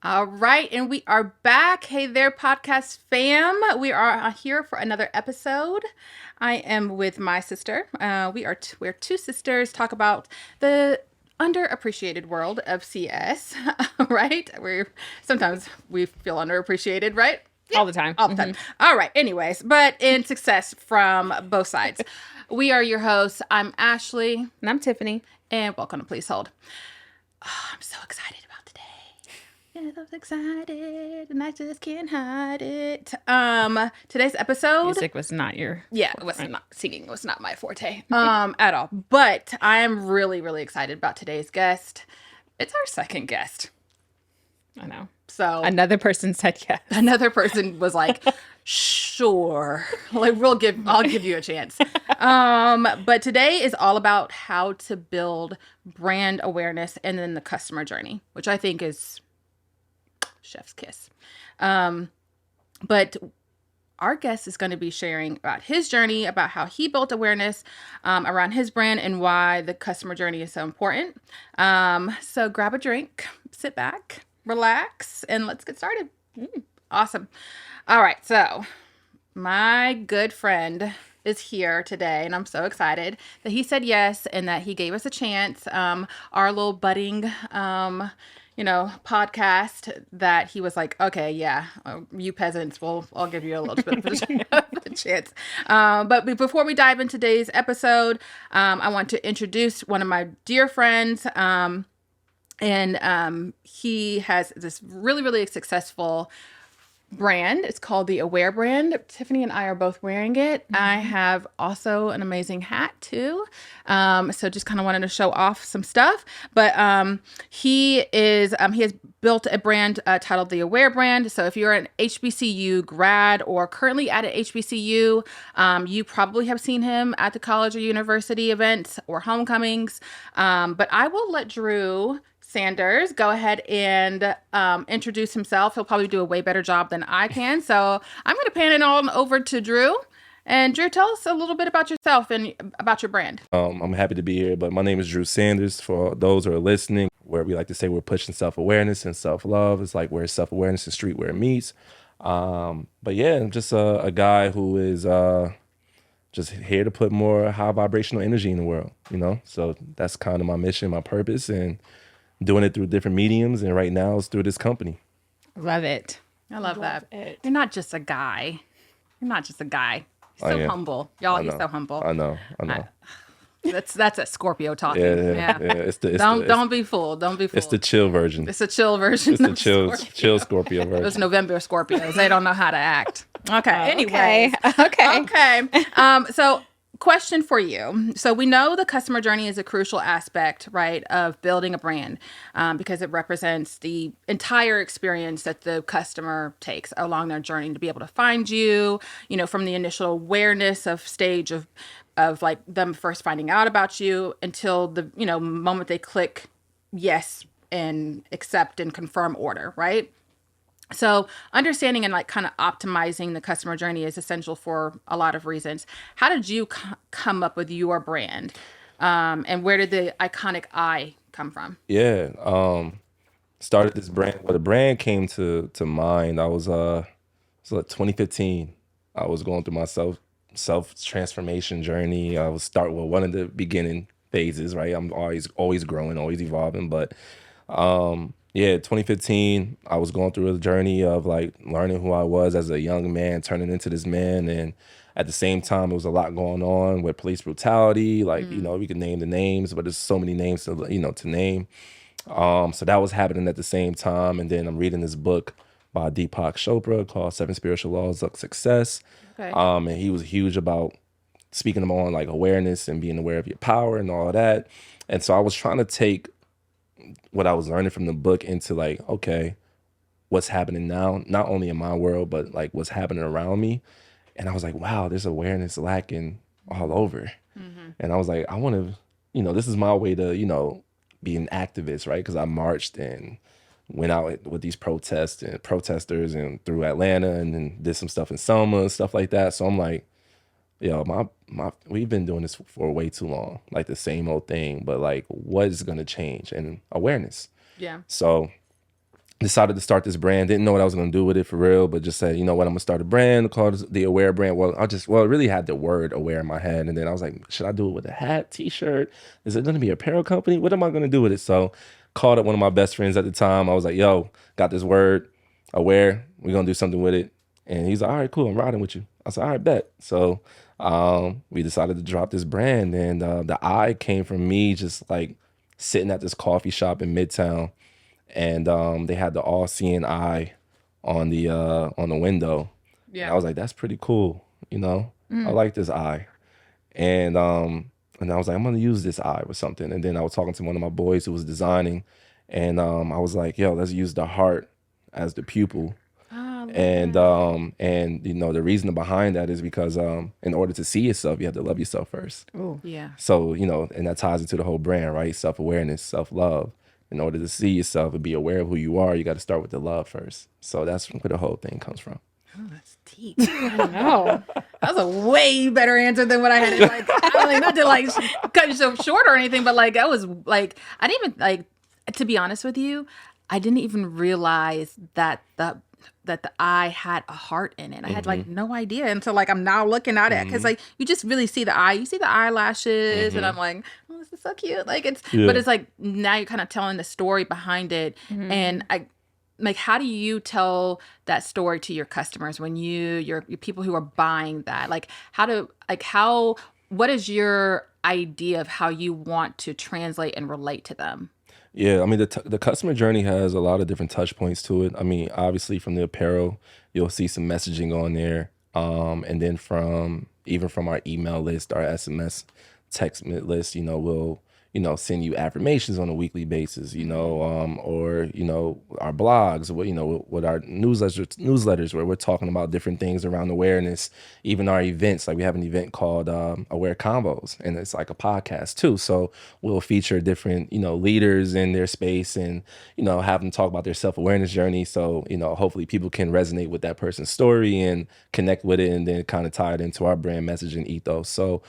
All right, and we are back. Hey there, podcast fam. We are here for another episode. I am with my sister. We're two sisters. Talk about the underappreciated world of CS. Right? Sometimes we feel underappreciated, right? Yeah, all the time. all the time. All right. Anyways, but in success from both sides. We are your hosts. I'm Ashley, And I'm Tiffany. and welcome to PleaseHold. Oh, I'm so excited about today. Yes, I'm excited, and I just can't hide it. Today's episode. Music was not your. It was not singing. Was not my forte, at all. But I am really, really excited about today's guest. It's our second guest. I know. So Another person said yes. another person was like, "Sure, like I'll give you a chance." But today is all about how to build brand awareness and then the customer journey, which I think is chef's kiss. But our guest is going to be sharing about his journey, about how he built awareness around his brand and why the customer journey is so important. So grab a drink, sit back, relax, and let's get started. Awesome. All right. So my good friend is here today, and I'm so excited that he said yes and that he gave us a chance. Our little budding podcast that he was like, okay, yeah, you peasants, I'll give you a little bit of a chance. But before we dive into today's episode, I want to introduce one of my dear friends. And he has this really, really successful brand. It's called the Aware brand. Tiffany and I are both wearing it. Mm-hmm. I have also an amazing hat too. So just kind of wanted to show off some stuff. But he has built a brand titled the Aware brand. So if you're an HBCU grad or currently at an HBCU, you probably have seen him at the college or university events or homecomings. But I will let Drew Sanders go ahead and introduce himself. He'll probably do a way better job than I can. So I'm going to pan it on over to Drew. And Drew, tell us a little bit about yourself and about your brand. I'm happy to be here, but my name is Drew Sanders. For those who are listening, where we like to say we're pushing self-awareness and self-love. It's like where self-awareness and streetwear meets. But yeah, I'm just a guy who is just here to put more high vibrational energy in the world, So that's kind of my mission, my purpose, and doing it through different mediums, and right now it's through this company. Love it. I love that. You're not just a guy. He's so humble. Y'all, he's so humble. I know. That's a Scorpio talking. Yeah. Don't be fooled. Don't be fooled. It's the chill version. It's the chill version. It's the chill Scorpio version. Those November Scorpios. They don't know how to act. Okay. Anyway. Okay. So question for you. So we know the customer journey is a crucial aspect, right, of building a brand because it represents the entire experience that the customer takes along their journey to be able to find you, from the initial awareness of stage of like them first finding out about you until the, moment they click yes and accept and confirm order, right? So understanding and like kind of optimizing the customer journey is essential for a lot of reasons. How did you come up with your brand? And where did the iconic eye come from? Yeah. Started this brand. Well, the brand came to mind. I was, it was like 2015. I was going through my self-transformation journey. I was one of the beginning phases, right? I'm always growing, always evolving. But, 2015, I was going through a journey of like learning who I was as a young man, turning into this man. And at the same time, there was a lot going on with police brutality. Like, we could name the names, but there's so many names to name. So that was happening at the same time. And then I'm reading this book by Deepak Chopra called 7 Spiritual Laws of Success. Okay. And he was huge about speaking on like awareness and being aware of your power and all of that. And so I was trying to take what I was learning from the book into like, okay, what's happening now, not only in my world, but like what's happening around me. And I was like, wow, there's awareness lacking all over. Mm-hmm. And I was like, I want to, this is my way to, be an activist, right? Because I marched and went out with these protesters and through Atlanta and then did some stuff in Selma and stuff like that. So I'm like, we've been doing this for way too long, like the same old thing, but like what is going to change? And awareness. Yeah. So decided to start this brand. Didn't know what I was going to do with it for real, but just said, you know what, I'm going to start a brand called the Aware brand. Well, it really had the word aware in my head. And then I was like, should I do it with a hat, t-shirt? Is it going to be an apparel company? What am I going to do with it? So called up one of my best friends at the time. I was like, yo, got this word, aware. We're going to do something with it. And he's like, all right, cool. I'm riding with you. I said, all right, bet. So we decided to drop this brand. And the I came from me just like sitting at this coffee shop in Midtown. And they had the all-seeing eye on the window. Yeah. And I was like, that's pretty cool, you know? I like this eye. And I was like, I'm gonna use this eye with something. And then I was talking to one of my boys who was designing, and I was like, yo, let's use the heart as the pupil. And you know, the reason behind that is because in order to see yourself, you have to love yourself first. Oh, yeah. So, you know, and that ties into the whole brand, right? Self-awareness, self-love. In order to see yourself and be aware of who you are, you got to start with the love first. So that's where the whole thing comes from. Oh, that's deep. I don't know. That was a way better answer than what I had. Like, not to like cut you so short or anything, but like, I was like, I didn't even like, to be honest with you, I didn't even realize that the eye had a heart in it. I had like no idea until like I'm now looking at it, because like you just really see the eye, you see the eyelashes, and I'm like, oh, this is so cute. Like but it's like now you're kind of telling the story behind it, and I like, how do you tell that story to your customers when your people who are buying that? Like what is your idea of how you want to translate and relate to them? Yeah, I mean, the customer journey has a lot of different touch points to it. I mean, obviously from the apparel, you'll see some messaging on there. And then from our email list, our SMS text list, you know, we'll, you know, send you affirmations on a weekly basis, you know, or, you know, our blogs, you know, with our newsletters where we're talking about different things around awareness, even our events. Like we have an event called Aware Combos, and it's like a podcast too. So we'll feature different, you know, leaders in their space and, you know, have them talk about their self-awareness journey. So, you know, hopefully people can resonate with that person's story and connect with it, and then kind of tie it into our brand message and ethos. So,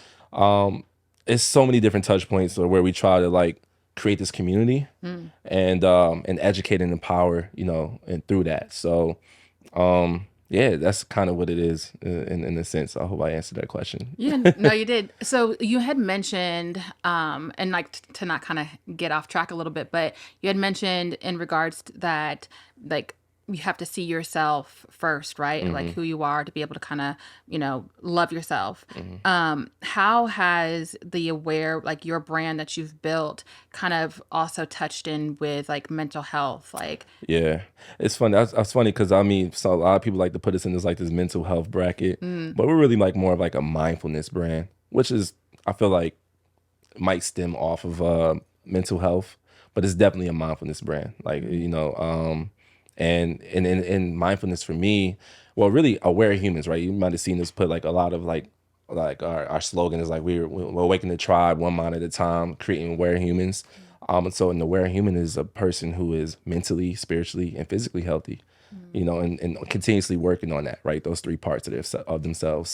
it's so many different touch points where we try to like create this community and educate and empower, you know, and through that. So, yeah, that's kind of what it is in a sense. I hope I answered that question. Yeah, no, you did. So you had mentioned, and like to not kind of get off track a little bit, but you had mentioned in regards to that, like, you have to see yourself first, right? Like who you are to be able to kind of, you know, love yourself. How has the Aware, like your brand that you've built, kind of also touched in with like mental health? Like, yeah, it's funny. That's funny because I mean, so a lot of people like to put us in this mental health bracket, but we're really like more of like a mindfulness brand, which is, I feel like, might stem off of mental health, but it's definitely a mindfulness brand. Like, you know, and in mindfulness for me, well, really aware humans, right? You might have seen us put like a lot of like our slogan is like we're awakening the tribe one mind at a time, creating aware humans. And so an aware human is a person who is mentally, spiritually, and physically healthy, you know, and continuously working on that, right? Those three parts of themselves.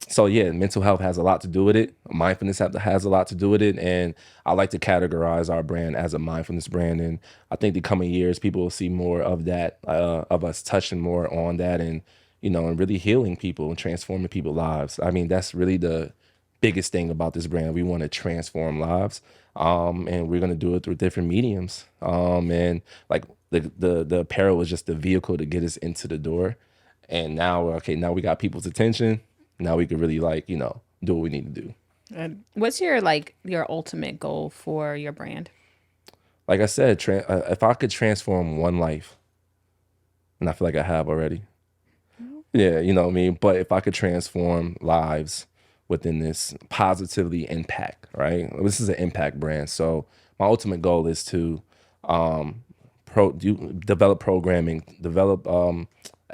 So yeah, mental health has a lot to do with it. Mindfulness has a lot to do with it. And I like to categorize our brand as a mindfulness brand. And I think the coming years, people will see more of that, of us touching more on that and, you know, and really healing people and transforming people's lives. I mean, that's really the biggest thing about this brand. We want to transform lives. And we're going to do it through different mediums. And like the apparel was just the vehicle to get us into the door. And now we got people's attention. Now we could really like, you know, do what we need to do. What's your ultimate goal for your brand? Like I said, if I could transform one life, and I feel like I have already. Yeah, you know what I mean? But if I could transform lives within this positively impact, right? This is an impact brand. So my ultimate goal is to develop programming, develop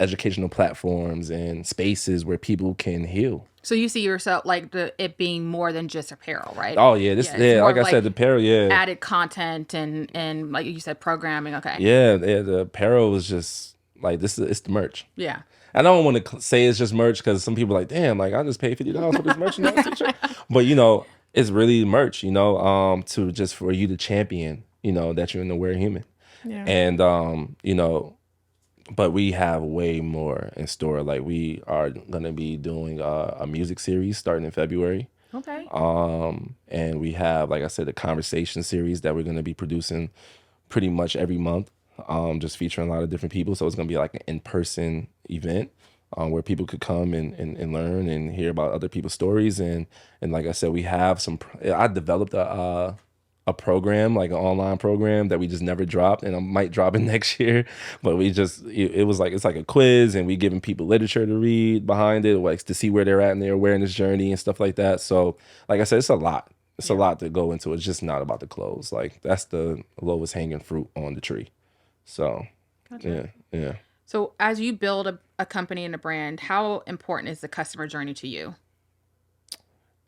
educational platforms and spaces where people can heal. So you see yourself like it being more than just apparel, right? Oh yeah, like I said, the apparel, added content and like you said, programming. Okay. Yeah, the apparel is just like this. It's the merch. Yeah. I don't want to say it's just merch because some people are like, damn, like I just paid $50 for this merchandise t-shirt. But you know, it's really merch. You know, for you to champion, you know, that you're an aware human. Yeah. And but we have way more in store. Like we are gonna be doing a music series starting in February. Okay. And we have, like I said, a conversation series that we're gonna be producing pretty much every month, just featuring a lot of different people. So it's gonna be like an in-person event where people could come and learn and hear about other people's stories. And like I said, we have I developed a program, like an online program that we just never dropped, and I might drop it next year. But it was like, it's like a quiz, and we giving people literature to read behind it, like to see where they're at in their awareness journey and stuff like that. So like I said, it's a lot. It's a lot to go into. It's just not about the clothes. Like that's the lowest hanging fruit on the tree. So yeah. So as you build a company and a brand, how important is the customer journey to you?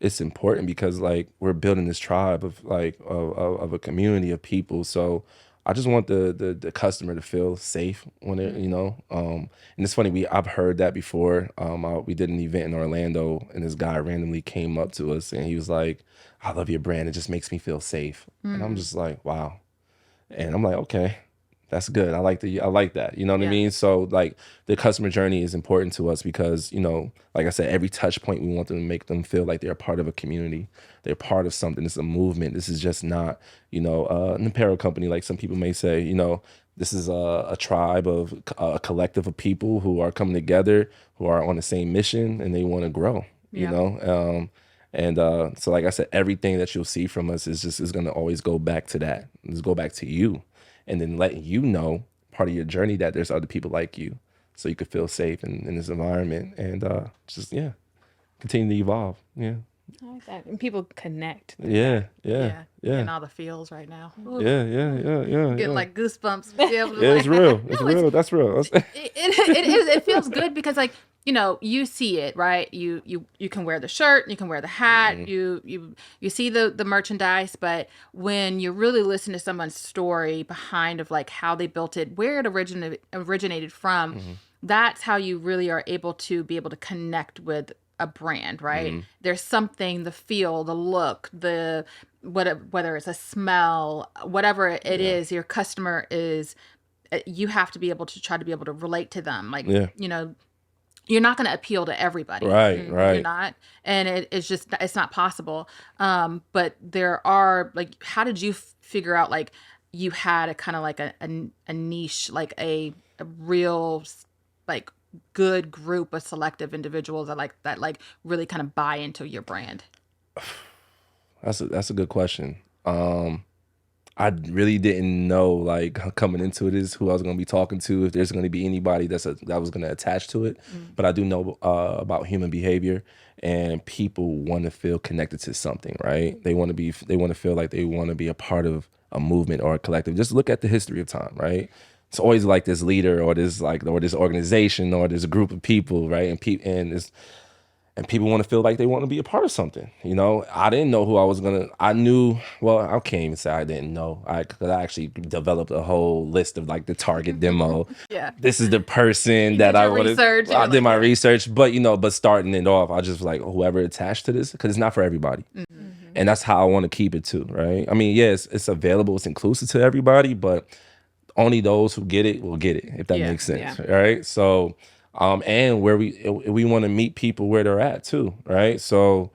It's important because like we're building this tribe of like of a community of people. So I just want the customer to feel safe when it and it's funny, I've heard that before. We did an event in Orlando, and this guy randomly came up to us and he was like, "I love your brand. It just makes me feel safe." And I'm just like, wow. And I'm like, okay, that's good. I like that. You know what I Yeah. mean? So like the customer journey is important to us because, like I said, every touch point, we want them to make them feel like they're a part of a community. They're part of something. It's a movement. This is just not, an apparel company, like some people may say, this is a tribe of a collective of people who are coming together, who are on the same mission, and they want to grow, Yeah. So like I said, everything that you'll see from us is going to always go back to that. Let's go back to you, and then letting you know part of your journey that there's other people like you, so you could feel safe in this environment, and continue to evolve. Yeah. I like that. And people connect. Yeah. Getting all the feels right now. Ooh, Yeah. getting like goosebumps. To be able to, Yeah, like, it's real. It's no, real. That's real. it is. It feels good because like you see it, right? You can wear the shirt, you can wear the hat, you see the merchandise, but when you really listen to someone's story behind of like how they built it, where it originated from, that's how you really are able to connect with a brand, right? There's something, the feel, the look, whether it's a smell, whatever it is, your customer is. You have to be able to try to be able to relate to them, like you're not going to appeal to everybody. Right. You're not. And it's not possible. But there are like, how did you figure out like you had a kind of like a niche, like a real like good group of selective individuals that really kind of buy into your brand? That's a good question. I really didn't know, like, coming into it, is who I was going to be talking to, if there's going to be anybody that was going to attach to it. But I do know about human behavior, and people want to feel connected to something, right? They want to feel like they want to be a part of a movement or a collective. Just look at the history of time, right? It's always like this leader or this organization or this group of people, right? And people want to feel like they want to be a part of something. I didn't know who I was going to, I knew, well, I can't even say I didn't know. Because I actually developed a whole list of like the target demo. Yeah. This is the person that I wanted. Research. I did my research, but starting it off, I just was like, whoever attached to this, because it's not for everybody. And that's how I want to keep it too, right? I mean, yes, it's available, it's inclusive to everybody, but only those who get it will get it, if that makes sense, right? So, and where we want to meet people where they're at too, right? So,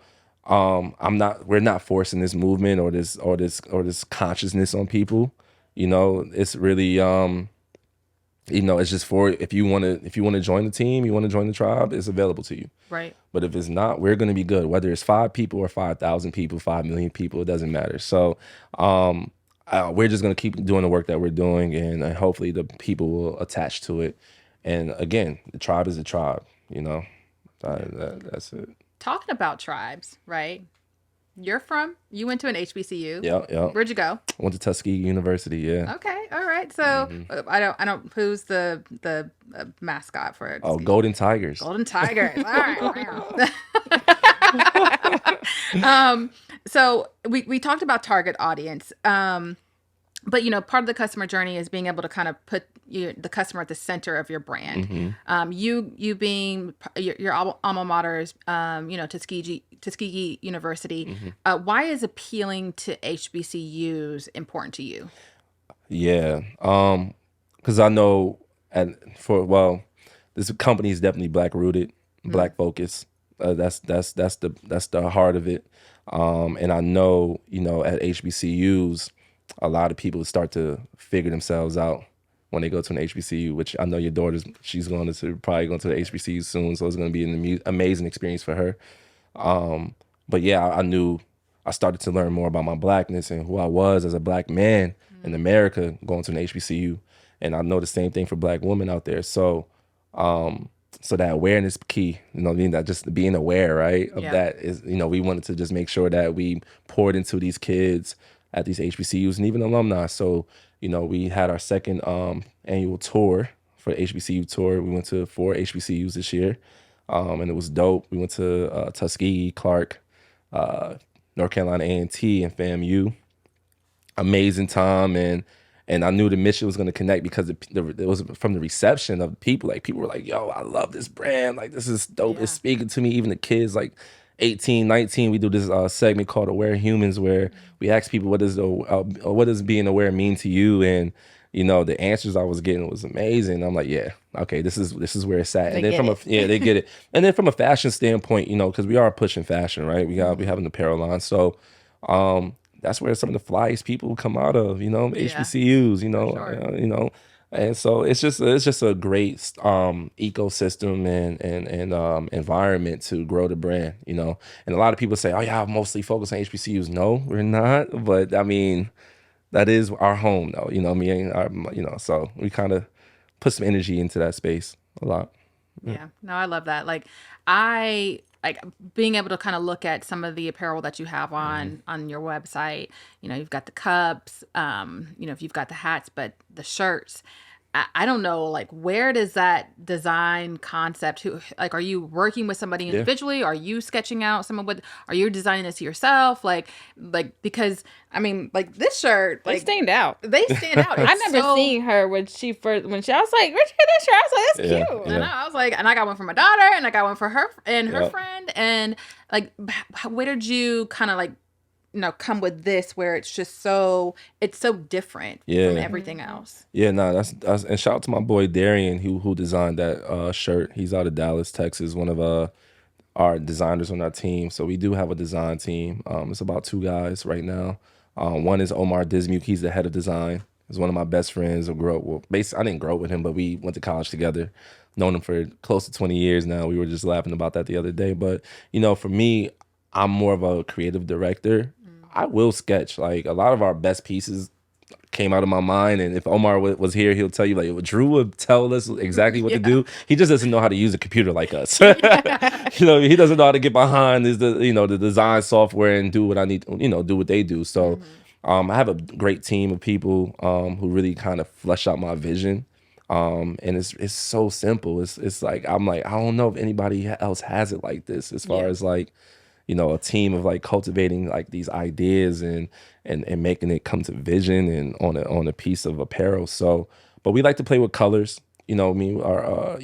we're not forcing this movement or this consciousness on people. It's really, it's just for, if you want to join the team, you want to join the tribe, it's available to you. Right. But if it's not, we're going to be good. Whether it's 5 people or 5,000 people, 5 million people, it doesn't matter. So, we're just going to keep doing the work that we're doing, and hopefully the people will attach to it. And again, the tribe is a tribe, that's it. Talking about tribes, right? You went to an HBCU. Yeah. Where'd you go? I went to Tuskegee University, yeah. Okay, all right. So I don't. Who's the mascot for it? Oh, Golden Tigers. Golden Tigers. All right. So we talked about target audience. But part of the customer journey is being able to kind of put the customer at the center of your brand. You being your alma mater is Tuskegee University. Why is appealing to HBCUs important to you? Yeah. Because I know, and this company is definitely black rooted, black focused. That's the heart of it. And I know, at HBCUs, a lot of people start to figure themselves out when they go to an HBCU. Which I know your daughter's, she's probably going to the HBCU soon, so it's going to be an amazing experience for her. But yeah, I knew I started to learn more about my blackness and who I was as a black man in America going to an HBCU. And I know the same thing for black women out there. So that awareness key, that just being aware, right, of that is, we wanted to just make sure that we poured into these kids at these HBCUs and even alumni. So, we had our second annual tour for HBCU tour. We went to 4 HBCUs this year. And it was dope. We went to Tuskegee, Clark, North Carolina A&T, and FAMU. Amazing time, and I knew the mission was going to connect because it was from the reception of people. Like, people were like, "Yo, I love this brand. Like, this is dope. It's speaking to me." Even the kids, like 18, 19, we do this segment called Aware Humans, where we ask people, what does being aware mean to you? And the answers I was getting was amazing. I'm like, yeah, okay, this is where it's at. And then they get it. And then from a fashion standpoint, because we are pushing fashion, right? We have an apparel line, so that's where some of the flyest people come out of, HBCUs, and so it's just a great ecosystem and environment to grow the brand, And a lot of people say, "Oh yeah, I'm mostly focused on HBCUs." No, we're not. But I mean, that is our home, though. So we kind of put some energy into that space a lot. Yeah. No, I love that. Like, I like being able to kind of look at some of the apparel that you have on your website. You've got the cups, if you've got the hats, but the shirts. I don't know, like, where does that design concept, are you working with somebody Yeah. individually? Are you sketching out are you designing this yourself? Because, I mean, like, this shirt, They like, stand out. they stand out. I never seen her when I was like, where'd you get that shirt? I was like, that's Yeah. cute. I know. I was like, and I got one for my daughter, and I got one for her and her Yep. friend. And like, where did you kind of like, come with this where it's so different Yeah. from everything else? Yeah, no, that's and shout out to my boy Darian who designed that shirt. He's out of Dallas, Texas, one of our designers on our team. So we do have a design team. It's about 2 guys right now. One is Omar Dismuke. He's the head of design. He's one of my best friends. I didn't grow up with him, but we went to college together. Known him for close to 20 years now. We were just laughing about that the other day. But for me, I'm more of a creative director. I will sketch. Like, a lot of our best pieces came out of my mind, and if Omar was here, he'll tell you, like, Drew would tell us exactly what to do. He just doesn't know how to use a computer like us. He doesn't know how to get behind the design software and do what I need, do what they do. So I have a great team of people who really kind of flesh out my vision. And it's so simple. It's like, I'm like, I don't know if anybody else has it like this, as far as like, a team of like cultivating like these ideas and making it come to vision and on a piece of apparel. So, but we like to play with colors. Our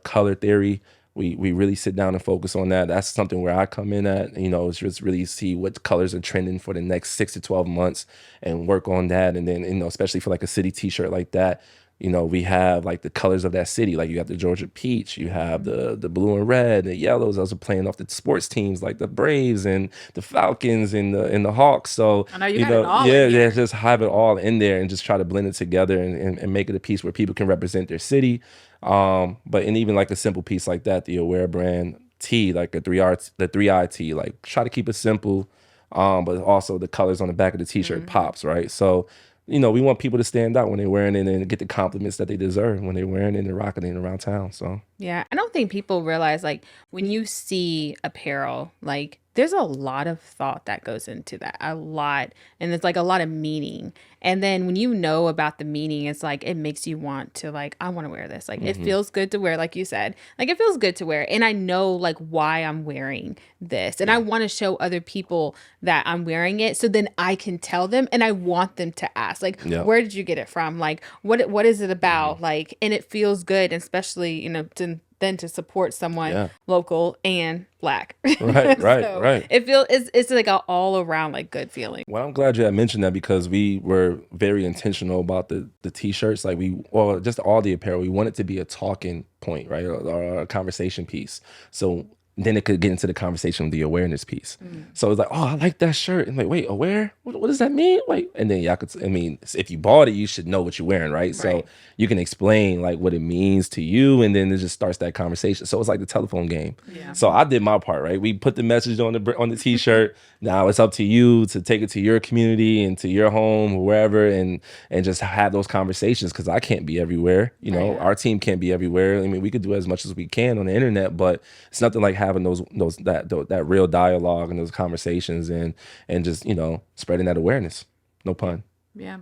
color theory. We really sit down and focus on that. That's something where I come in at. Is just really see what colors are trending for the next 6 to 12 months and work on that. And then especially for like a city T-shirt like that. We have like the colors of that city. Like, you have the Georgia peach, you have the blue and red, the yellows. Those are playing off the sports teams like the Braves and the Falcons and the Hawks. So I know you got it all in yeah, here. just have it all in there and just try to blend it together and make it a piece where people can represent their city. And even like a simple piece like that, the Aware brand tee, like the 3I tee, like, try to keep it simple, but also the colors on the back of the T-shirt pops, right? So we want people to stand out when they're wearing it and get the compliments that they deserve when they're wearing it and rocking it around town. So Yeah, I don't think people realize, like, when you see apparel, like, there's a lot of thought that goes into that, a lot, and it's like a lot of meaning. And then when you know about the meaning, it's like it makes you want to, like, I want to wear this. Like, it feels good to wear, like you said. Like, it feels good to wear, and I know like why I'm wearing this, and I want to show other people that I'm wearing it, so then I can tell them, and I want them to ask, like, Yeah. where did you get it from? Like, what is it about? Like, and it feels good, especially to than to support someone Yeah. local and Black. Right, right, So right. it feels it's like an all around like good feeling. Well, I'm glad you had mentioned that because we were very intentional about the t-shirts. Like just all the apparel. We want it to be a talking point, right? Or a conversation piece. So then it could get into the conversation of the awareness piece. So it's like, oh, I like that shirt. And like, wait, aware? What does that mean? Like, and then y'all could, I mean, if you bought it, you should know what you're wearing, right? So Right. you can explain like what it means to you, and then it just starts that conversation. So it's like the telephone game. Yeah. So I did my part, right? We put the message on the t-shirt. Now it's up to you to take it to your community and to your home or wherever, and just have those conversations, because I can't be everywhere. You know, our team can't be everywhere. I mean, we could do as much as we can on the internet, but it's nothing like having that real dialogue and those conversations, and just, you know, spreading that awareness. No pun. Yeah.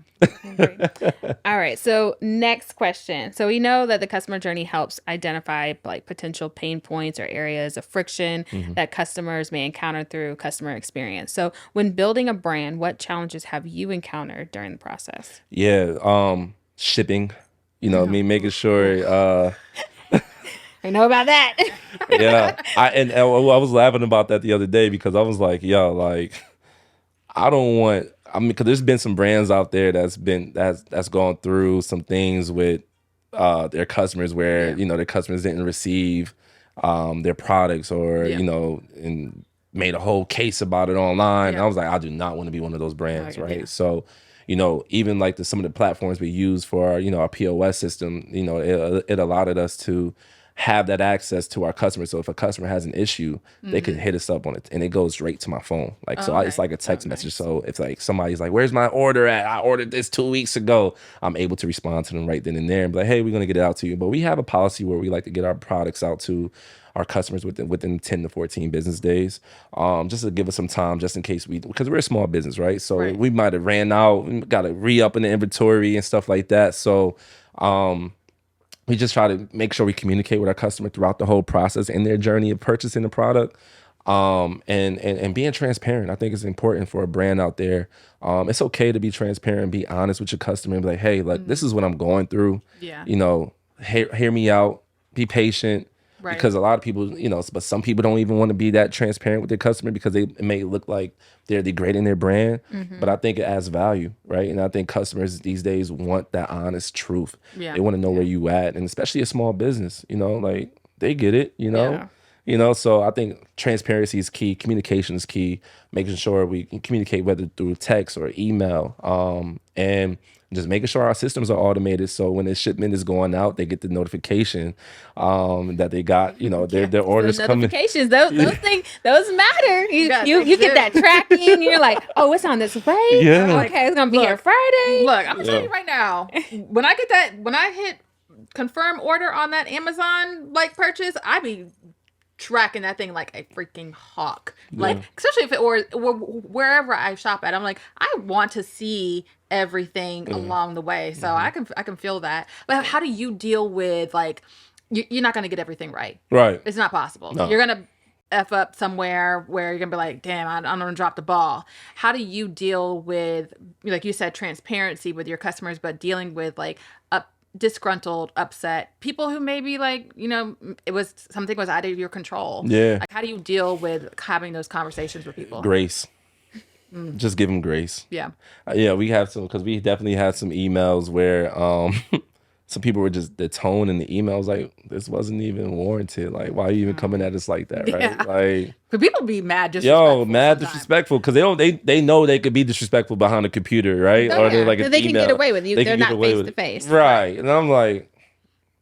All right. So next question. So we know that the customer journey helps identify like potential pain points or areas of friction that customers may encounter through customer experience. So when building a brand, what challenges have you encountered during the process? Yeah. Shipping, you know, me making sure, I know about that. yeah. I was laughing about that the other day because I was like, yo, like, I mean, because there's been some brands out there that's gone through some things with their customers where, you know, their customers didn't receive their products, or, you know, and made a whole case about it online. And I was like, I do not want to be one of those brands, right? So, you know, even like some of the platforms we use for our, you know, our POS system, you know, it allowed us to have that access to our customers. So if a customer has an issue, they could hit us up on it, and it goes straight to my phone. Like, it's like a text message. So if like somebody's like, where's my order at? I ordered this 2 weeks ago. I'm able to respond to them right then and there and be like, hey, we're going to get it out to you. But we have a policy where we like to get our products out to our customers within 10 to 14 business days, just to give us some time, just in case because we're a small business, right? So we might have ran out, got to re-up in the inventory and stuff like that. So, we just try to make sure we communicate with our customer throughout the whole process in their journey of purchasing the product, and being transparent. I think it's important for a brand out there. It's okay to be transparent, be honest with your customer, and be like, hey, look, this is what I'm going through. Yeah. You know, hear me out, be patient. Right. Because a lot of people, you know, but some people don't even want to be that transparent with their customer because it may look like they're degrading their brand. But I think it adds value, right? And I think customers these days want that honest truth. Yeah. They want to know where you at, and especially a small business, you know, like they get it, you know. Yeah. You know, so I think transparency is key, communication is key, making sure we can communicate whether through text or email, and just making sure our systems are automated, so when the shipment is going out, they get the notification that they got, you know, their orders coming. Notifications, those things, those matter. You Yeah, get that tracking, and you're like, oh, it's on this way. Yeah. Okay, it's gonna be here Friday. Look, I'm gonna tell you right now. When I hit confirm order on that Amazon like purchase, I be tracking that thing like a freaking hawk. Like, especially if it or wherever I shop at, I'm like, I want to see everything along the way. So I can feel that. But how do you deal with like you're not gonna get everything right? Right. It's not possible. No. You're gonna F up somewhere where you're gonna be like, damn, I'm gonna drop the ball. How do you deal with, like you said, transparency with your customers, but dealing with like disgruntled, upset people who maybe like, you know, something was out of your control? Yeah. Like, how do you deal with having those conversations with people? Grace. Just give them grace. Yeah. Yeah, we have some, because we definitely had some emails where some people were just, the tone in the email was like, this wasn't even warranted. Like, why are you even coming at us like that, right? Yeah. Like, But people be mad disrespectful. mad sometimes. disrespectful, because they know they could be disrespectful behind the computer, right? Oh, Or they're yeah. like So an they can email. get away with you. They They're can get not away face with to it. face. Right. And I'm like,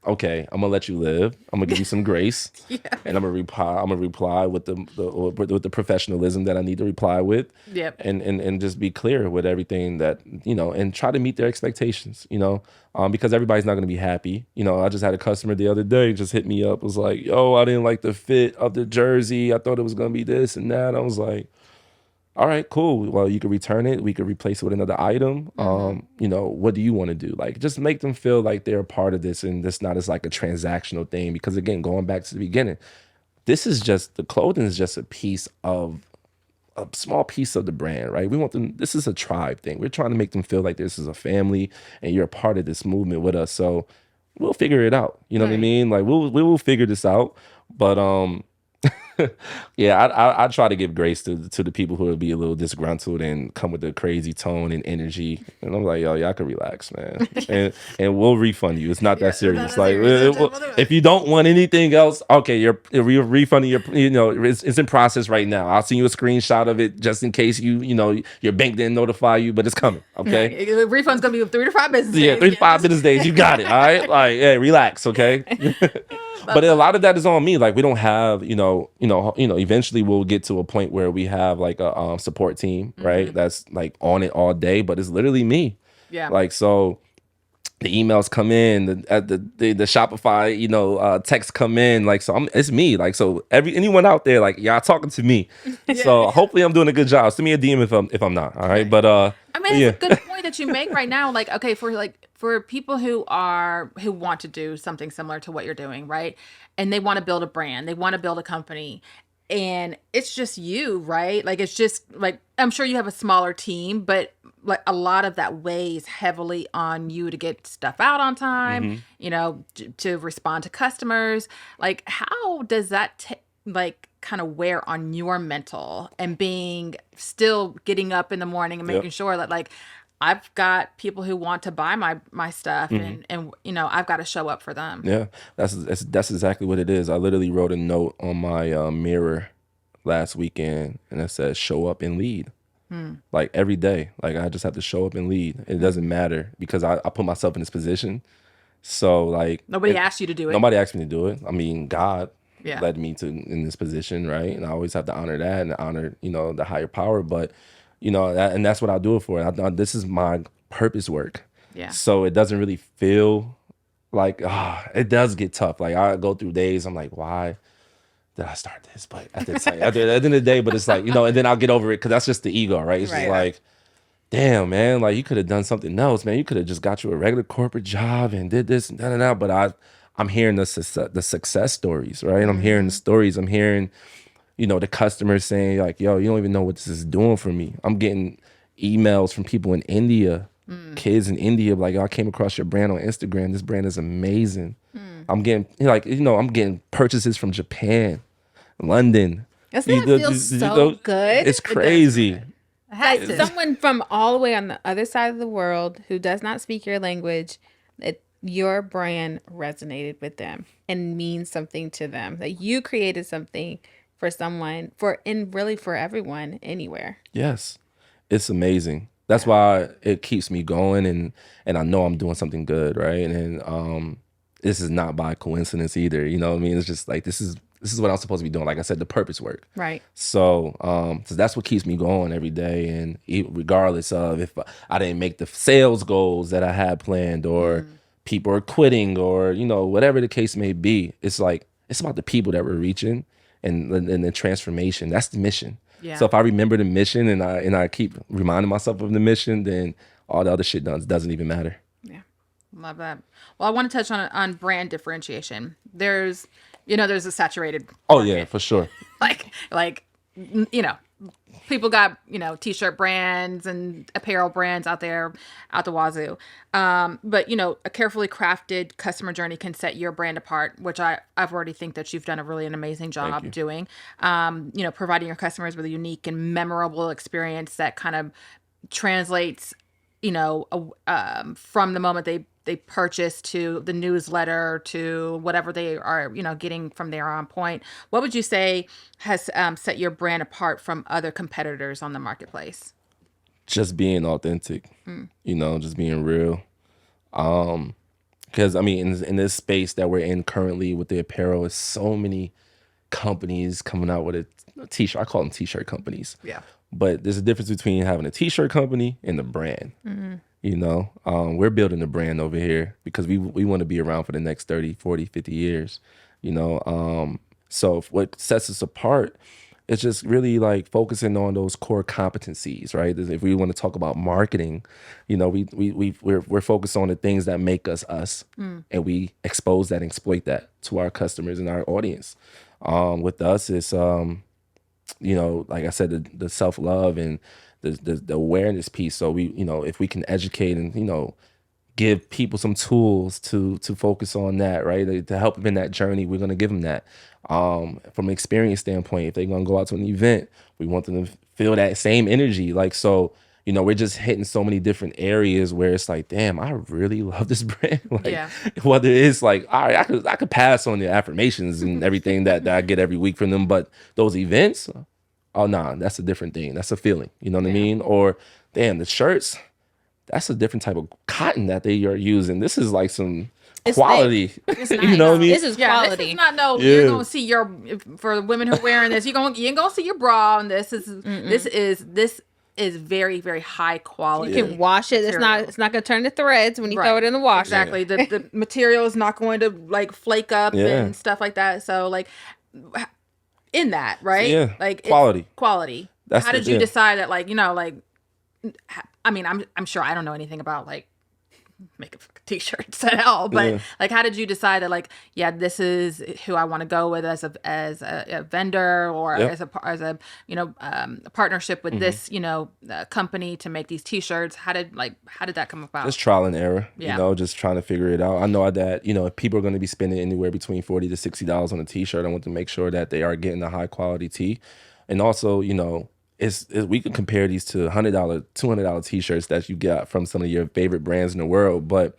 okay, I'm gonna let you live. I'm gonna give you some grace, and I'm gonna reply with the professionalism that I need to reply with. Yep. And just be clear with everything that, you know, and try to meet their expectations. You know, because everybody's not gonna be happy. You know, I just had a customer the other day just hit me up, was like, yo, I didn't like the fit of the jersey. I thought it was gonna be this and that. I was like, all right, cool. Well, you could return it. We could replace it with another item. You know, what do you want to do? Like, just make them feel like they're a part of this, and this not as like a transactional thing. Because again, going back to the beginning, the clothing is just a small piece of the brand, right? We want them, this is a tribe thing. We're trying to make them feel like this is a family and you're a part of this movement with us. So we'll figure it out. You know what I Right. mean? Like we will figure this out. But yeah, I try to give grace to the people who will be a little disgruntled and come with a crazy tone and energy. And I'm like, yo, y'all can relax, man. And we'll refund you. It's not that serious. Like if you don't want anything else, okay, you're refunding your, it's in process right now. I'll send you a screenshot of it just in case your bank didn't notify you, but it's coming. Okay. The refund's gonna be 3 to 5 business days. Yeah, 3 to 5 business days. You got it. All right. Like, yeah, relax. Okay. But a lot of that is on me. Like we don't have, eventually we'll get to a point where we have like a support team, right? That's like on it all day, but it's literally me. Yeah. Like, so the emails come in, the Shopify, texts come in. Like, so it's me. Like, so anyone out there, like y'all talking to me. So hopefully I'm doing a good job. Send me a DM if I'm not. All right. But I mean, it's a good point that you make right now. Like, okay, for people who want to do something similar to what you're doing, right? And they want to build a brand, they want to build a company, and it's just you, right? Like, it's just like, I'm sure you have a smaller team, but like a lot of that weighs heavily on you to get stuff out on time, to respond to customers. Like, how does that like kind of wear on your mental and still getting up in the morning and making sure that like I've got people who want to buy my stuff and I've got to show up for them. yeah, that's exactly what it is. I literally wrote a note on my mirror last weekend, and it says show up and lead. Like every day, like I just have to show up and lead. It doesn't matter because I put myself in this position. So like nobody asked you to do it. Nobody asked me to do it. I mean, God Yeah. led me in this position, right? And I always have to honor that and honor, the higher power. But, and that's what I do it for. This is my purpose work. Yeah. So it doesn't really feel like, it does get tough. Like I go through days, I'm like, why did I start this? But at the end of the day, but it's like, and then I'll get over it because that's just the ego, right? It's just like, damn, man, like you could have done something else, man. You could have just got you a regular corporate job and did this and that. But I'm hearing the success stories, right? I'm hearing the stories. I'm hearing, the customers saying like, yo, you don't even know what this is doing for me. I'm getting emails from people in India, kids in India, like, I came across your brand on Instagram. This brand is amazing. I'm getting I'm getting purchases from Japan, London. Doesn't that feel so good? It's crazy. Like someone from all the way on the other side of the world who does not speak your language, that your brand resonated with them and means something to them. That you created something for someone, really for everyone, anywhere. Yes, it's amazing. That's why it keeps me going, and I know I'm doing something good, right? And this is not by coincidence either. You know what I mean? It's just like this is what I'm supposed to be doing. Like I said, the purpose work. Right. So that's what keeps me going every day. And regardless of if I didn't make the sales goals that I had planned, or people are quitting, or whatever the case may be, it's like it's about the people that we're reaching and the transformation. That's the mission. Yeah. So if I remember the mission and I keep reminding myself of the mission, then all the other shit doesn't even matter. Yeah. Love that. Well, I want to touch on brand differentiation. There's a saturated Oh market. yeah, for sure. like people got t-shirt brands and apparel brands out there out the wazoo, but a carefully crafted customer journey can set your brand apart, which I've already think that you've done an amazing job doing. Providing your customers with a unique and memorable experience that kind of translates from the moment they purchase to the newsletter to whatever they are getting from there on point. What would you say has set your brand apart from other competitors on the marketplace? Just being authentic, just being real. Because I mean, in this space that we're in currently with the apparel, is so many companies coming out with a t-shirt. I call them t-shirt companies. Yeah. But there's a difference between having a t-shirt company and the brand. We're building a brand over here because we want to be around for the next 30, 40, 50 years. So what sets us apart is just really like focusing on those core competencies, right? If we want to talk about marketing, we're focused on the things that make us us, and we expose that and exploit that to our customers and our audience. With us, it's like I said, the self-love and the awareness piece. So we, if we can educate and, give people some tools to focus on that, right? To help them in that journey, we're going to give them that. From an experience standpoint, if they're going to go out to an event, we want them to feel that same energy. Like, so, you know, we're just hitting so many different areas where it's like, damn, I really love this brand. Like, Yeah. whether it's like, all right, I could pass on the affirmations and everything that I get every week from them, but those events, oh nah, that's a different thing. That's a feeling. You know what I mean? Or damn, the shirts, that's a different type of cotton that they are using. This is like some quality. It's nice. You know what I mean? This is quality. This is not you're gonna see for the women who are wearing this, you ain't gonna see your bra on this. This is very, very high quality. You can wash it. material. It's not gonna turn to threads when you throw it in the washer. Exactly. The material is not going to like flake up and stuff like that. So like in that, right? Yeah. Like Quality. How did you decide that, like, you know, like, I mean, I'm sure I don't know anything about like making t-shirts at all, but like, how did you decide that, like, yeah, this is who I want to go with as a vendor or as a you know, a partnership with this, you know, company to make these t-shirts? How did that come about? Just trial and error, Yeah. you know, just trying to figure it out. I know that, you know, if people are going to be spending anywhere between $40 to $60 on a t-shirt, I want to make sure that they are getting a high quality tee. And also, you know, we can compare these to $100, $200 t-shirts that you got from some of your favorite brands in the world, but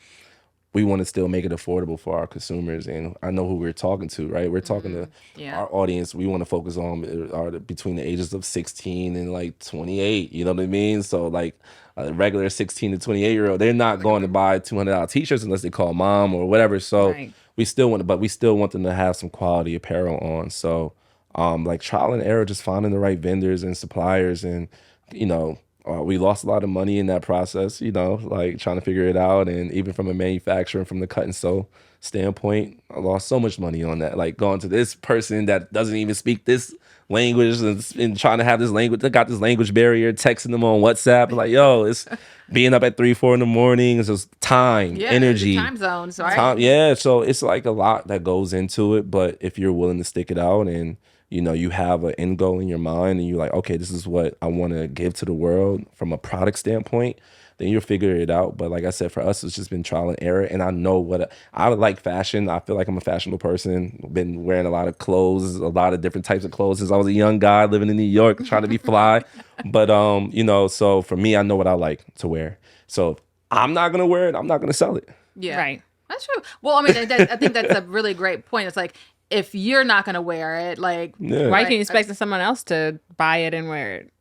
we want to still make it affordable for our consumers. And I know who we're talking to, right? We're talking to our audience. We want to focus on are between the ages of 16 and like 28. You know what I mean? So like a regular 16 to 28-year-old, they're not going to buy $200 t-shirts unless they call mom or whatever. So we still want them to have some quality apparel on. So like trial and error, just finding the right vendors and suppliers. And, you know, we lost a lot of money in that process, you know, like trying to figure it out. And even from a manufacturer, from the cut and sew standpoint, I lost so much money on that. Like going to this person that doesn't even speak this language and trying to have this language, they got this language barrier, texting them on WhatsApp. Like, yo, it's being up at 3, 4 in the morning. It's just time, energy. Time zones, right? So it's like a lot that goes into it. But if you're willing to stick it out and, you know, you have an end goal in your mind and you're like, okay, this is what I want to give to the world from a product standpoint, then you'll figure it out. But like I said, for us, it's just been trial and error. And I know I like fashion. I feel like I'm a fashionable person. Been wearing a lot of clothes, a lot of different types of clothes since I was a young guy living in New York, trying to be fly. But, you know, so for me, I know what I like to wear. So if I'm not going to wear it, I'm not going to sell it. Yeah. Right. That's true. Well, I mean, I think that's a really great point. It's like, if you're not going to wear it, like, why can you expect someone else to buy it and wear it?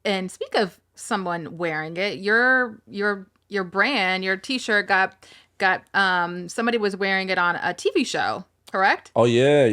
And speak of someone wearing it, your brand, your t-shirt got somebody was wearing it on a TV show, correct? Oh yeah.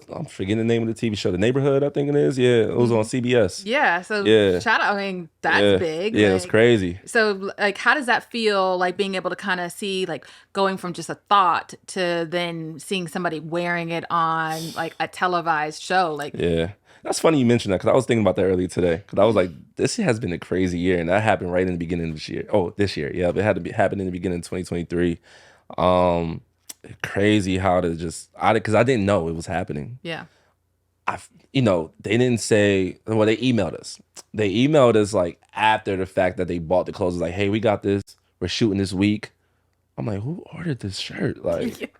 I'm forgetting the name of the TV show. The Neighborhood, I think it is. Yeah, it was on CBS. Yeah. So shout out. I mean, that's big. Yeah, like, it's crazy. So like, how does that feel, like being able to kind of see, like going from just a thought to then seeing somebody wearing it on like a televised show? Like, yeah. That's funny you mentioned that because I was thinking about that earlier today. Because I was like, this has been a crazy year, and that happened right in the beginning of this year. Oh, this year, yeah, but it had to happen in the beginning of 2023. Crazy how to because I didn't know it was happening. Yeah. You know, they didn't say. Well, they emailed us. They emailed us like after the fact that they bought the clothes. Like, hey, we got this. We're shooting this week. I'm like, who ordered this shirt? Like.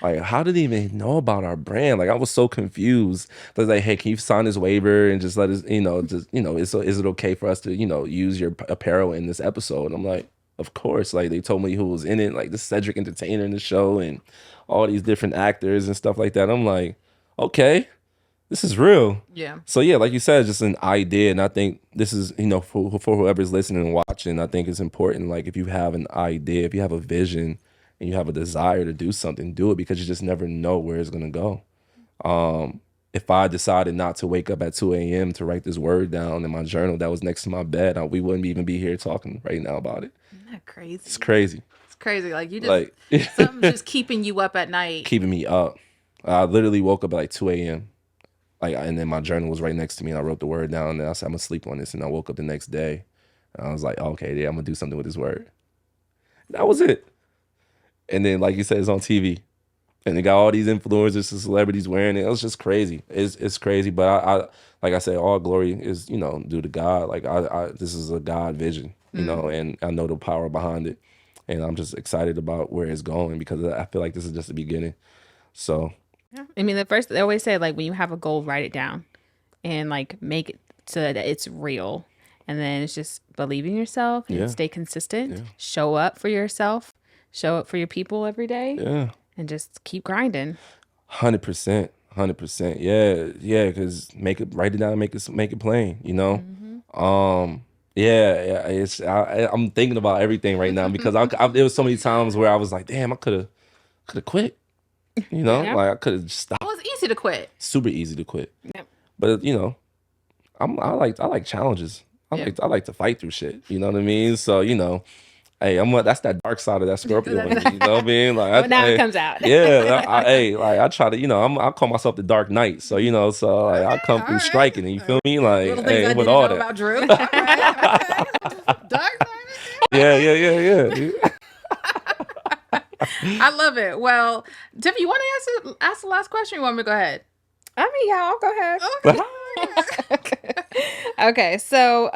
Like, how did they even know about our brand? Like, I was so confused. I was like, hey, can you sign this waiver and just let us, is it okay for us to, use your apparel in this episode? I'm like, of course. Like, they told me who was in it, like the Cedric Entertainer in the show and all these different actors and stuff like that. I'm like, okay, this is real. Yeah. So yeah, like you said, just an idea. And I think this is, for whoever's listening and watching, I think it's important. Like, if you have an idea, if you have a vision, and you have a desire to do something, do it, because you just never know where it's going to go. If I decided not to wake up at 2 a.m. to write this word down in my journal that was next to my bed, we wouldn't even be here talking right now about it. Isn't that crazy? It's crazy. It's crazy. Like, you just, something's just keeping you up at night. Keeping me up. I literally woke up at like 2 a.m. And then my journal was right next to me, and I wrote the word down, and I said, I'm going to sleep on this. And I woke up the next day, and I was like, okay, yeah, I'm going to do something with this word. That was it. And then, like you said, it's on TV, and they got all these influencers and celebrities wearing it. It was just crazy. It's crazy. But I like I said, all glory is, due to God. Like, this is a God vision, and I know the power behind it. and I'm just excited about where it's going because I feel like this is just the beginning. So Yeah. I mean, they always say, like, when you have a goal, write it down and like make it so that it's real. And then it's just believe in yourself and Yeah. stay consistent, Yeah. show up for yourself, show up for your people every day, yeah. and just keep grinding. 100%, 100%. Yeah, because write it down, and make it plain. Yeah. I'm thinking about everything right now because there was so many times where I was like, damn, I could have quit. Yeah. Like I could have stopped. It was easy to quit. Super easy to quit. Yep. But I like challenges. I like to fight through shit. You know what I mean? So hey, that's that dark side of that Scorpio. You know what I mean? Like, Well, now it comes out. Yeah, I try to, I call myself the Dark Knight. So so like, I come through alright. striking, and you feel me? Like, Little things I with didn't all know that. about Drew. Dark side. Yeah. I love it. Well, Tiff, you want to ask the last question? Or you want me to go ahead? I mean, yeah, I'll go ahead. Okay. Okay, so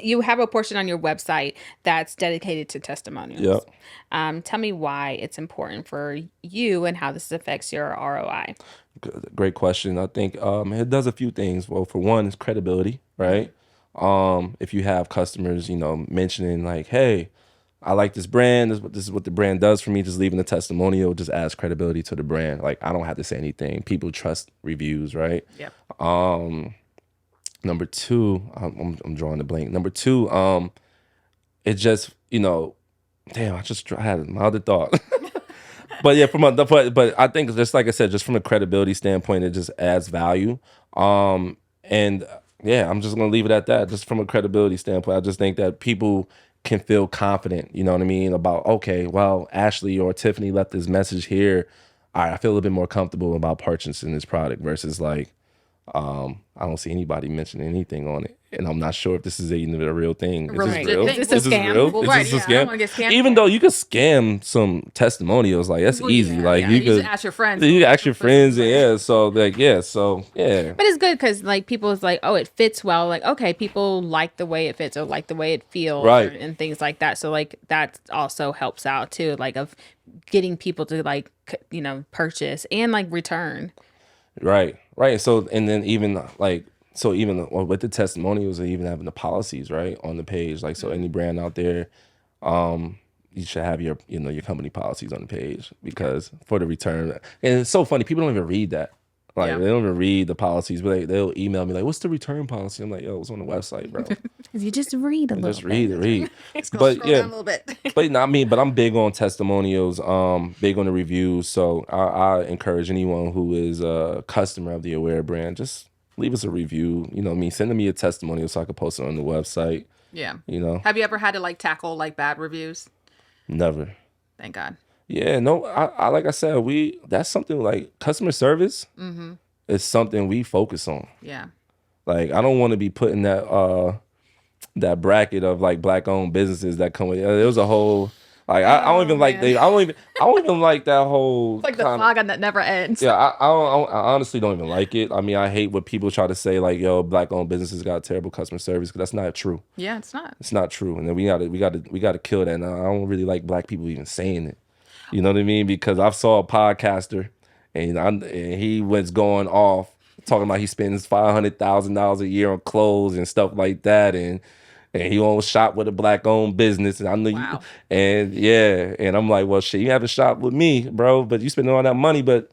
you have a portion on your website that's dedicated to testimonials. Yep. Tell me why it's important for you and how this affects your ROI. Great question. I think it does a few things. Well, for one, it's credibility, right? If you have customers, mentioning like, hey, I like this brand. This is what the brand does for me. Just leaving a testimonial just adds credibility to the brand. Like, I don't have to say anything. People trust reviews, right? Yep. Number two, I'm drawing a blank. Number two, it just, damn, I had another thought. But yeah, but I think just like I said, just from a credibility standpoint, it just adds value. And yeah, I'm just gonna leave it at that. Just from a credibility standpoint, I just think that people can feel confident, you know what I mean, about, okay, well, Ashley or Tiffany left this message here. All right, I feel a little bit more comfortable about purchasing this product versus like, I don't see anybody mentioning anything on it, and I'm not sure if this is even a real thing. Is this Right. real? Is this a Is this scam? real? Well, Is right, this a yeah, I don't scam? wanna get scammed. Even though you could scam some testimonials, like that's Well, easy. yeah, Like yeah. you You could just ask your friends. You can ask your friends, and yeah. So like yeah. But it's good because like people is like, oh, it fits well. Like, okay, people like the way it fits or like the way it feels, Right. and things like that. So like that also helps out too, like of getting people to like purchase and like return. Right. So and then even like. So even with the testimonials and even having the policies right on the page, like so any brand out there, you should have your your company policies on the page because for the return. And it's so funny, people don't even read that. Like they don't even read the policies, but they'll email me like, "What's the return policy?" I'm like, "Yo, it's on the website, bro." You just read a little. Just read. But But yeah, down a little bit. but not me. But I'm big on testimonials. Big on the reviews. So I encourage anyone who is a customer of the Aware brand, just leave us a review. Send me a testimonial so I can post it on the website. Yeah. You Have you ever had to like tackle like bad reviews? Never. Thank God. Yeah, no, I like I said, that's something like customer service is something we focus on. Yeah. Like I don't want to be put in that bracket of like black owned businesses that come with there was a whole like I don't even like I don't even like that whole It's like the saga that never ends. Yeah, I honestly don't even like it. I mean, I hate when people try to say like, "Yo, black-owned businesses got terrible customer service," because that's not true. Yeah, it's not. It's not true, and then we gotta kill that. And I don't really like black people even saying it. You know what I mean? Because I saw a podcaster, and he was going off talking about he spends $500,000 a year on clothes and stuff like that, and he almost shop with a black-owned business, and I know Wow. and I'm like, well, shit, you haven't shopped with me, bro, but you spending all that money, but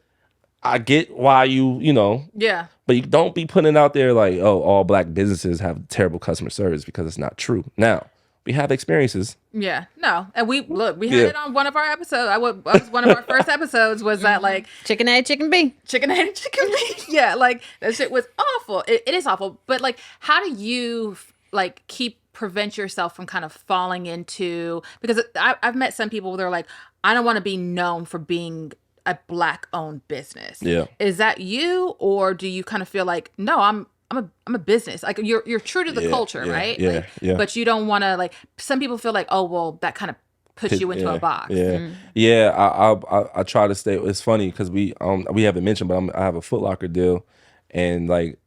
I get why Yeah. but you don't be putting out there like, oh, all black businesses have terrible customer service because it's not true. Now, we have experiences. Yeah. No. And we had Yeah. it on one of our episodes. That was one of our first episodes was that like Chicken A, chicken B. chicken head and chicken meat. Yeah, like that shit was awful. It is awful. But like, how do you like prevent yourself from kind of falling into, because I've met some people where they're like, I don't want to be known for being a black owned business. Yeah. Is that you, or do you kind of feel like, no, I'm a business. Like you're true to the culture, right? Yeah, Like, yeah. But you don't want to like. Some people feel like, oh well, that kind of puts you into a box. Yeah, yeah. I try to stay. It's funny because we haven't mentioned, but I have a Foot Locker deal, and like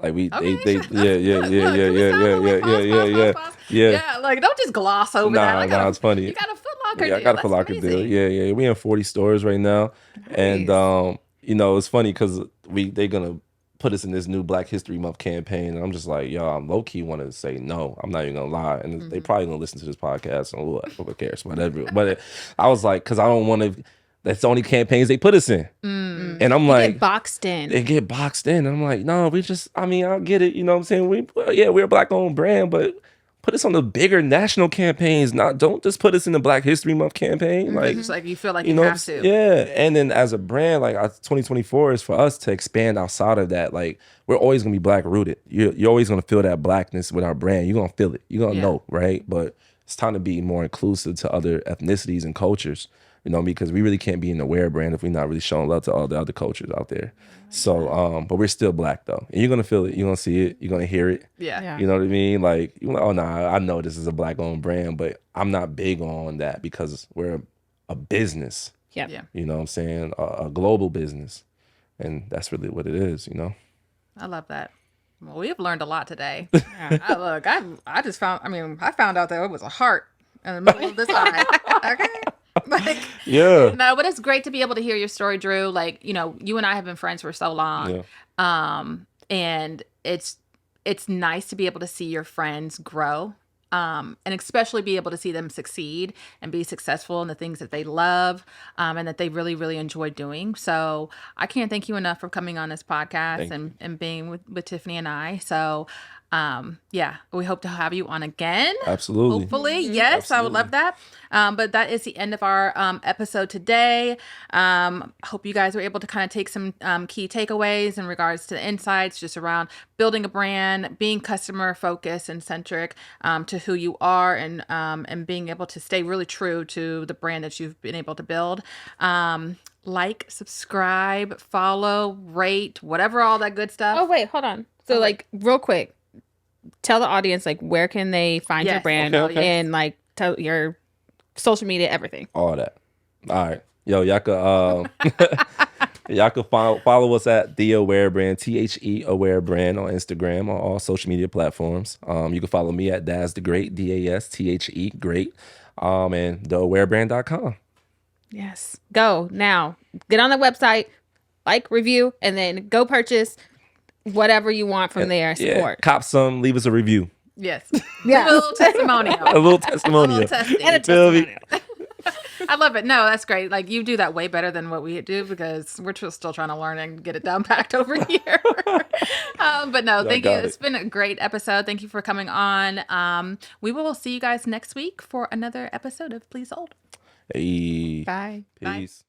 Like we, Okay, they, look, yeah, yeah, look, yeah, yeah, can we yeah, stop? yeah, Can we yeah, pause, yeah, pause, yeah, pause, pause? yeah. Yeah, like don't just gloss over that. I got Nah, it's funny. You got a Foot Locker Yeah, I deal. got a That's Foot Locker deal. amazing. Yeah, yeah. We in 40 stores right now, and Nice. you know, it's funny because they gonna put us in this new Black History Month campaign, and I'm just like, yo, I'm low key want to say no. I'm not even gonna lie, and they probably gonna listen to this podcast and who cares, whatever. But I was like, because I don't want to. That's the only campaigns they put us in, and I'm You like, get boxed in. they get boxed in. And I'm like, no, we just, I mean, I get it. You know what I'm saying? We're a Black owned brand, but put us on the bigger national campaigns. Don't just put us in the Black History Month campaign. Like, Just like you feel like you you know, have to. yeah. And then as a brand, like 2024 is for us to expand outside of that. Like, we're always gonna be Black rooted. You're always gonna feel that Blackness with our brand. You're gonna feel it. You're gonna know, right? But it's time to be more inclusive to other ethnicities and cultures. You know, because we really can't be an aware brand if we're not really showing love to all the other cultures out there. So, but we're still Black though, and you're gonna feel it. You're gonna see it. You're gonna hear it. Yeah. You know what I mean? Like, you're like, oh nah, I know this is a Black owned brand, but I'm not big on that because we're a business. Yeah. Yeah. You know what I'm saying? A global business, and that's really what it is. You know. I love that. Well, we have learned a lot today. Yeah. I just found. I mean, I found out that it was a heart in the middle of this eye. Okay. Like, Yeah. no, but it's great to be able to hear your story, Drew. Like, you know, you and I have been friends for so long. Yeah. And it's nice to be able to see your friends grow. And especially be able to see them succeed and be successful in the things that they love, and that they really, really enjoy doing. So I can't thank you enough for coming on this podcast and being with Tiffany and I. So yeah, we hope to have you on again. Absolutely. Hopefully. Yes, I would love that. But that is the end of our episode today. Hope you guys were able to kind of take some key takeaways in regards to the insights just around building a brand, being customer focused and centric to who you are, and being able to stay really true to the brand that you've been able to build. Like, subscribe, follow, rate, whatever, all that good stuff. Oh, wait, hold on. So, like, real quick, tell the audience, like, where can they find your brand and, like, tell your social media, everything. All that. All right. Yo, y'all could follow us at The Aware Brand, THE Aware Brand on Instagram, on all social media platforms. You can follow me at Daz the Great, DASTHE Great, and theawarebrand.com. Yes. Go now. Get on the website, like, review, and then go purchase whatever you want from there. Yeah, Support. cop some, leave us a review. Yes. Yeah. A little testimonial. A little testimonial. A little testing. And a Feel me? testimonial. I love it. No, that's great. Like, you do that way better than what we do because we're still trying to learn and get it down packed over here. But no, thank you. It's been a great episode. Thank you for coming on. We will see you guys next week for another episode of Please Hold. Hey. Bye. Peace.